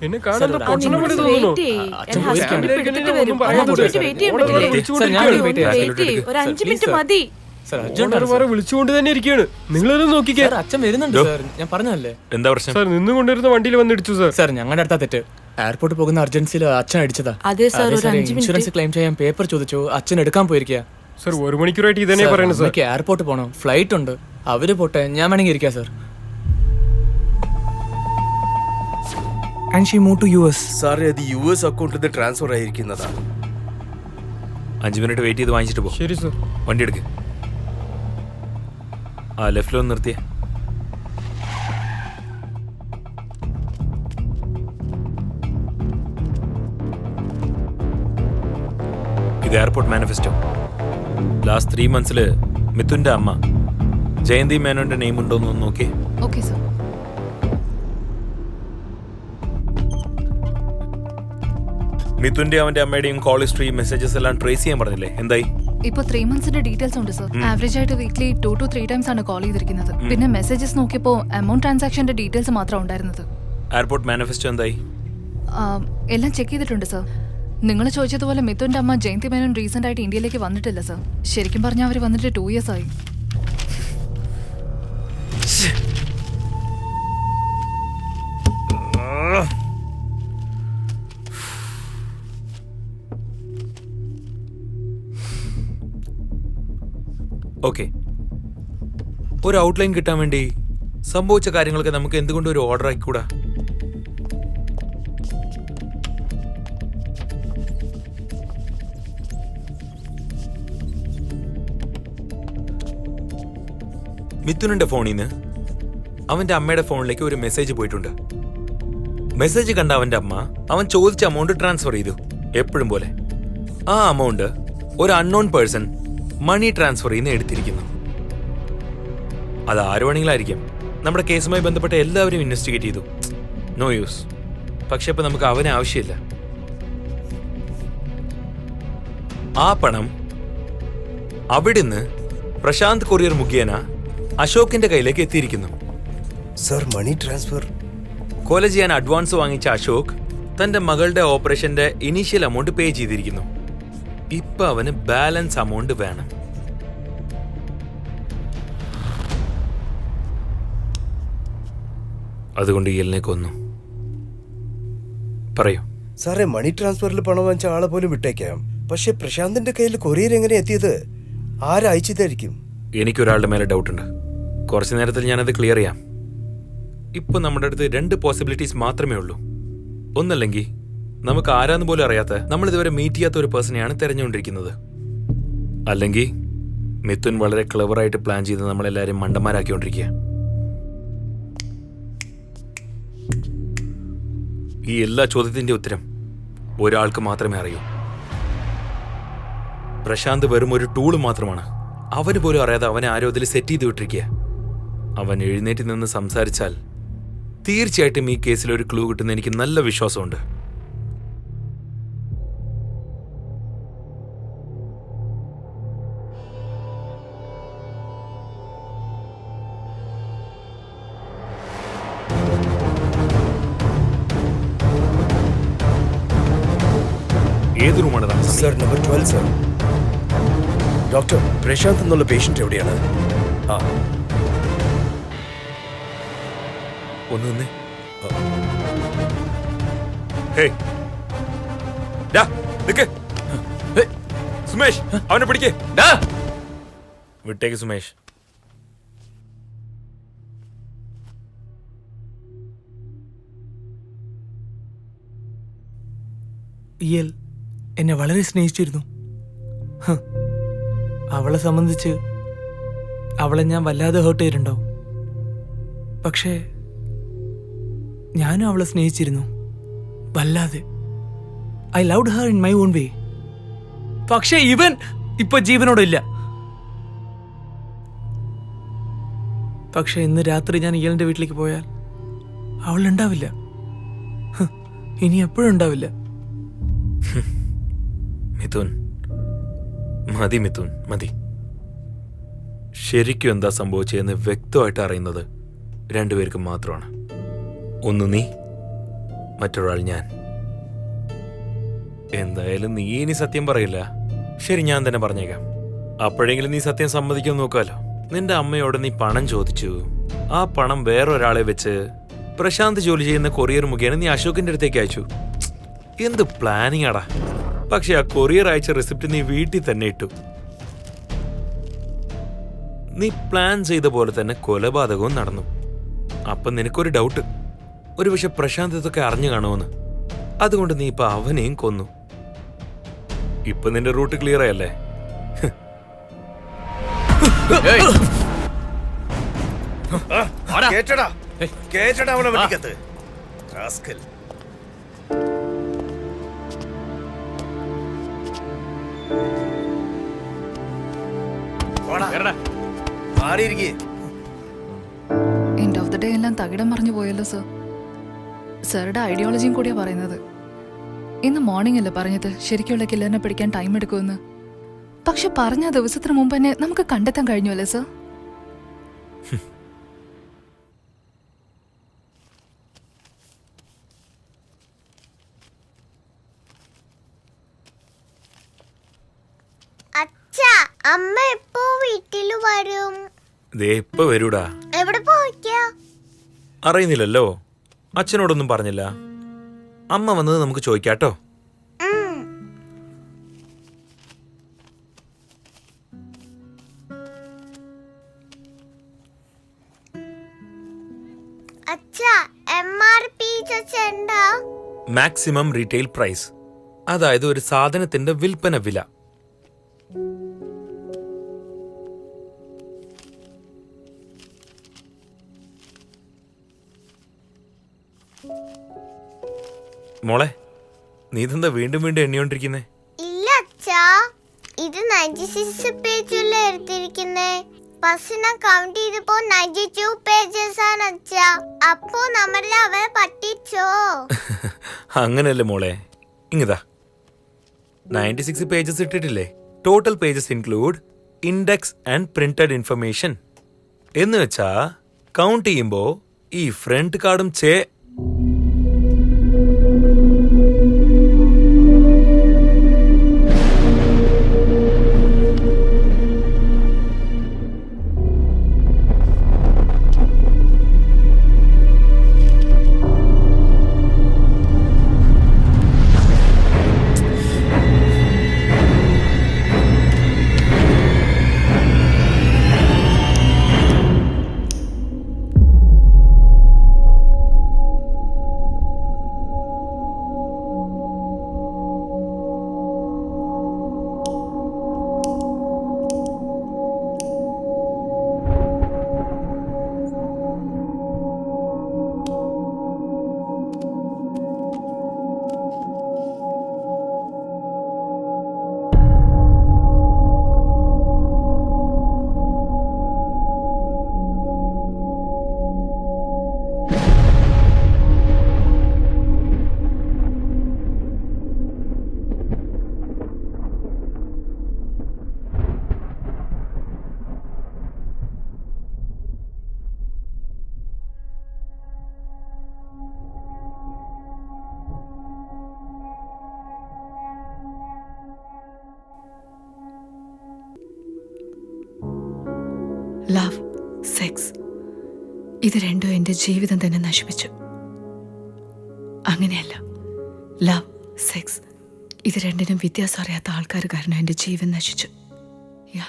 എന്നെ കാണാൻ പൊട്ടണ പോലെ തോന്നുന്നു. വിളിച്ചുകൊണ്ട് തന്നെ ഇരിക്കുകയാണ്. നിങ്ങളത് നോക്കിക്കേ. അച്ഛൻ വരുന്നുണ്ട് സാർ, ഞാൻ പറഞ്ഞല്ലേ. എന്താ പ്രശ്നം? സാർ നിന്നും കൊണ്ടിരുന്ന വണ്ടിയിൽ വന്നിടിച്ചു സാർ. സാർ ഞങ്ങളുടെ അടുത്താ തെറ്റ്. എയർപോർട്ട് പോകുന്ന അർജൻസിയിൽ അച്ഛൻ അടിച്ചതാ. ഇൻഷുറൻസ് ക്ലെയിം ചെയ്യാൻ പേപ്പർ ചോദിച്ചു, അച്ഛൻ എടുക്കാൻ പോയിരിക്കുക. സാർ 1 മണിക്കൂറായിട്ട് ഇതന്നെ പറയുന്നത് സാർ. എയർപോർട്ട് പോകണം, ഫ്ലൈറ്റ് ഉണ്ട്. അവര് പോട്ടെ, ഞാൻ വേണമെങ്കിൽ ഇരിക്കാം sir. And she moved to US. സാറേ അത് US അക്കൗണ്ടിൽ ട്രാൻസ്ഫർ ആയിരിക്കുന്നതാ. 5 മിനിറ്റ് വെയിറ്റ് ചെയ്ത് വാങ്ങിച്ചിട്ട് പോ. ശരി സാർ. വണ്ടി എടുക്ക്. ആ ലെഫ്റ്റിലൊന്ന് നിർത്തിയേ. ഇത് എയർപോർട്ട് മാനിഫെസ്റ്റോ. ലാസ്റ്റ് 3 monthsല് മിഥുന്റെ അമ്മ ജയന്തി മേനോന്റെ നെയിം ഉണ്ടോന്ന് നോക്കിയേ. Okay sir. മിഥുന്റെ അവന്റെ അമ്മയുടെയും കോൾ ഹിസ്റ്ററി മെസ്സേജസ് എല്ലാം ട്രേസ് ചെയ്യാൻ പറഞ്ഞില്ലേ, എന്തായി? ഇപ്പൊ 3 monthsന്റെ ഡീറ്റെയിൽസ് ഉണ്ട് സർ. ആവറേജ് ആയിട്ട് വീക്ക്ലി 2 to 3 times ആണ് കോൾ ചെയ്തിരിക്കുന്നത്. പിന്നെ മെസ്സേജസ് നോക്കിയപ്പോ എമൗണ്ട് ട്രാൻസാക്ഷന്റെ ഡീറ്റെയിൽസ് മാത്രം ഉണ്ടായിരുന്നത്. എയർപോർട്ട് മാനിഫെസ്റ്റോ എന്തായി? എല്ലാം ചെക്ക് ചെയ്തിട്ടുണ്ട് സർ. നിങ്ങൾ ചോദിച്ചതുപോലെ മിഥുന്റെ അമ്മ ജയന്തി മേനോൻ റീസെന്റ് ആയിട്ട് ഇന്ത്യയിലേക്ക് വന്നിട്ടില്ല സർ. ശരിക്കും പറഞ്ഞാൽ അവർ വന്നിട്ട് 2 years ആയി. ഓക്കെ, ഒരു ഔട്ട്ലൈൻ കിട്ടാൻ വേണ്ടി സംഭവിച്ച കാര്യങ്ങളൊക്കെ നമുക്ക് എന്തുകൊണ്ട് ഒരു ഓർഡർ ആയിക്കൂടാ? മിഥുനന്റെ ഫോണിൽ നിന്ന് അവന്റെ അമ്മയുടെ ഫോണിലേക്ക് ഒരു മെസ്സേജ് പോയിട്ടുണ്ട്. മെസ്സേജ് കണ്ട അവന്റെ അമ്മ അവൻ ചോദിച്ച എമൗണ്ട് ട്രാൻസ്ഫർ ചെയ്തു, എപ്പോഴും പോലെ. ആ എമൗണ്ട് ഒരു അൺനോൺ പേഴ്സൺ മണി ട്രാൻസ്ഫർ ചെയ്യുന്ന എടുത്തിരിക്കുന്നു. അത് ആര് വേണമെങ്കിലായിരിക്കും. നമ്മുടെ കേസുമായി ബന്ധപ്പെട്ട എല്ലാവരും ഇൻവെസ്റ്റിഗേറ്റ് ചെയ്തു, നോ യൂസ്. പക്ഷെ ഇപ്പൊ നമുക്ക് അവനെ ആവശ്യമില്ല. ആ പണം അവിടുന്ന് പ്രശാന്ത് കൊറിയർ മുഖേന അശോകിന്റെ കയ്യിലേക്ക് എത്തിയിരിക്കുന്നു. സർ മണി ട്രാൻസ്ഫർ കൊല ചെയ്യാൻ അഡ്വാൻസ് വാങ്ങിച്ച അശോക് തന്റെ മകളുടെ ഓപ്പറേഷന്റെ ഇനീഷ്യൽ എമൗണ്ട് പേ ചെയ്തിരിക്കുന്നു. ഇപ്പൊ അവന് ബാലൻസ് എമൗണ്ട് വേണം. അതുകൊണ്ട് ഇയലിനെ കൊന്നു. പറയൂ. സാറേ മണി ട്രാൻസ്ഫറിൽ പണം വാങ്ങിച്ച ആളെ പോലും വിട്ടേക്കാം. പക്ഷെ പ്രശാന്തിന്റെ കയ്യിൽ കൊറിയർ എങ്ങനെ എത്തിയത്? ആരയച്ചതായിരിക്കും? എനിക്കൊരാളുടെ മേലെ ഡൗട്ട് ഉണ്ട്. കുറച്ചു നേരത്തിൽ ഞാനത് ക്ലിയർ ചെയ്യാം. ഇപ്പൊ നമ്മുടെ അടുത്ത് 2 പോസിബിലിറ്റീസ് മാത്രമേ ഉള്ളൂ. ഒന്നല്ലെങ്കിൽ നമുക്ക് ആരാന്ന് പോലും അറിയാത്ത, നമ്മൾ ഇതുവരെ മീറ്റ് ചെയ്യാത്ത ഒരു പേഴ്സണെയാണ് തെരഞ്ഞുകൊണ്ടിരിക്കുന്നത്. അല്ലെങ്കിൽ മിഥുൻ വളരെ ക്ലെവറായിട്ട് പ്ലാൻ ചെയ്ത് നമ്മളെല്ലാവരും മണ്ടന്മാരാക്കിക്കൊണ്ടിരിക്കുക. ഈ എല്ലാ ചോദ്യത്തിന്റെ ഉത്തരം ഒരാൾക്ക് മാത്രമേ അറിയൂ. പ്രശാന്ത് വെറും ഒരു ടൂള് മാത്രമാണ്. അവന് പോലും അറിയാതെ അവനെ ആരോ അതിൽ സെറ്റ് ചെയ്ത് വിട്ടിരിക്കുക. അവൻ എഴുന്നേറ്റ് നിന്ന് സംസാരിച്ചാൽ തീർച്ചയായിട്ടും ഈ കേസിൽ ഒരു ക്ലൂ കിട്ടുന്ന എനിക്ക് നല്ല വിശ്വാസമുണ്ട്. ഏത് റൂമാണ് താമസം? Sir number 12 sir. Doctor Prashanth എന്നുള്ള പേഷ്യന്റ് എവിടെയാണ്? ആ ഒന്ന് നിന്നേ. ഹേയ് ഡാ നിക്ക്. സുമേഷ് അവനെ പിടിക്കേ. വിട്ടേക്ക് സുമേഷ്. ഇയൽ എന്നെ വളരെ സ്നേഹിച്ചിരുന്നു. അവളെ സംബന്ധിച്ച് അവളെ ഞാൻ വല്ലാതെ ഹേർട്ട് ചെയ്തിട്ടുണ്ടാവും. പക്ഷേ ഞാനും അവളെ സ്നേഹിച്ചിരുന്നു വല്ലാതെ. I loved Har in my own വേ. പക്ഷേ ഇവൻ ഇപ്പൊ ജീവനോടില്ല. പക്ഷെ ഇന്ന് രാത്രി ഞാൻ ഇയാളിന്റെ വീട്ടിലേക്ക് പോയാൽ അവൾ ഉണ്ടാവില്ല. ഇനി എപ്പോഴും ഉണ്ടാവില്ല. മിഥുൻ മതി, മിഥുൻ മതി. ശരിക്കും എന്താ സംഭവിച്ചതെന്ന് വ്യക്തമായിട്ട് അറിയുന്നത് 2 പേർക്കും മാത്രമാണ്. ഒന്ന് നീ, മറ്റൊരാൾ ഞാൻ. എന്തായാലും നീ ഇനി സത്യം പറയില്ല. ശരി, ഞാൻ തന്നെ പറഞ്ഞേക്കാം. അപ്പോഴെങ്കിലും നീ സത്യം സമ്മതിക്കാൻ നോക്കാലോ. നിന്റെ അമ്മയോട് നീ പണം ചോദിച്ചു. ആ പണം വേറൊരാളെ വെച്ച് പ്രശാന്ത് ജോലി ചെയ്യുന്ന കൊറിയർ മുഖേന നീ അശോകിന്റെ അടുത്തേക്ക് അയച്ചു. എന്ത് പ്ലാനിങ് ആടാ. പക്ഷെ ആ കൊറിയർ അയച്ച റെസിപ്റ്റ് നീ വീട്ടിൽ തന്നെ ഇട്ടു. നീ പ്ലാൻ ചെയ്ത പോലെ തന്നെ കൊലപാതകവും നടന്നു. അപ്പൊ നിനക്കൊരു ഡൗട്ട്, ഒരു പക്ഷെ പ്രശാന്ത് ഇതൊക്കെ അറിഞ്ഞു കാണുമെന്ന്. അതുകൊണ്ട് നീ ഇപ്പൊ അവനെയും കൊന്നു. ഇപ്പൊ നിന്റെ റൂട്ട് ക്ലിയർ ആയല്ലേ? കേറ്റടാ കേറ്റടാ അവനെ വെടിക്കത്ത്. റാസ്കൽ. മാറിയിരിക്കേ. എൻഡ് ഓഫ് ദ ഡേ എല്ലാം തകിടം മറിഞ്ഞു പോയല്ലോ സർ. സാറുടെ ഐഡിയോളജിയും കൂടിയാ പറയുന്നത്. ഇന്ന് മോർണിംഗ് അല്ലേ പറഞ്ഞത് ശരിക്കുള്ള കില്ലറിനെ പിടിക്കാൻ ടൈം എടുക്കുമെന്ന്. പക്ഷെ പറഞ്ഞ ദിവസത്തിന് മുമ്പ് തന്നെ നമുക്ക് കണ്ടെത്താൻ കഴിഞ്ഞു അല്ലേ സർ? അച്ഛാ, അമ്മ എപ്പോ വീട്ടിൽ വരും? ദേ ഇപ്പൊ വരൂടാ. എവിടെ പോയിക്കാ? അറിയുന്നില്ലല്ലോ, അച്ഛനോടൊന്നും പറഞ്ഞില്ല. അമ്മ വന്നത് നമുക്ക് ചോദിക്കാട്ടോ. അച്ഛാ, MRP എന്താ? മാക്സിമം റീറ്റെയിൽ പ്രൈസ്, അതായത് ഒരു സാധനത്തിന്റെ വിൽപ്പന വില. മോളെ, നീ ഇതെന്താ വീണ്ടും വീണ്ടും എണ്ണിക്കൊണ്ടിരിക്കുന്നേ? ഇല്ല അച്ഛാ, ഇത് 96 പേജുള്ള എടുത്തിരിക്കുന്നേ. പക്ഷെ ഞാൻ കൗണ്ട് ചെയ്തപ്പോ 92 പേജസ് ആണ് അച്ഛാ. അപ്പോ നമ്മളെ അവരെ പറ്റിച്ചോ? അങ്ങനെയല്ലേ മോളെ, ഇങ്ങതാ 96 പേജസ് ഇട്ടിട്ടില്ലേ? Total pages include index and printed information എന്ന് വെച്ചാ കൗണ്ട് ചെയ്യുമ്പോ ഈ ഫ്രണ്ട് കാർഡും ലവ്, സെക്സ്, ഇത് രണ്ടും എൻ്റെ ജീവിതം തന്നെ നശിപ്പിച്ചു. അങ്ങനെയല്ല, ലവ്, സെക്സ് ഇത് രണ്ടിനും വ്യത്യാസം അറിയാത്ത ആൾക്കാർ കാരണം എൻ്റെ ജീവൻ നശിച്ചു. യാ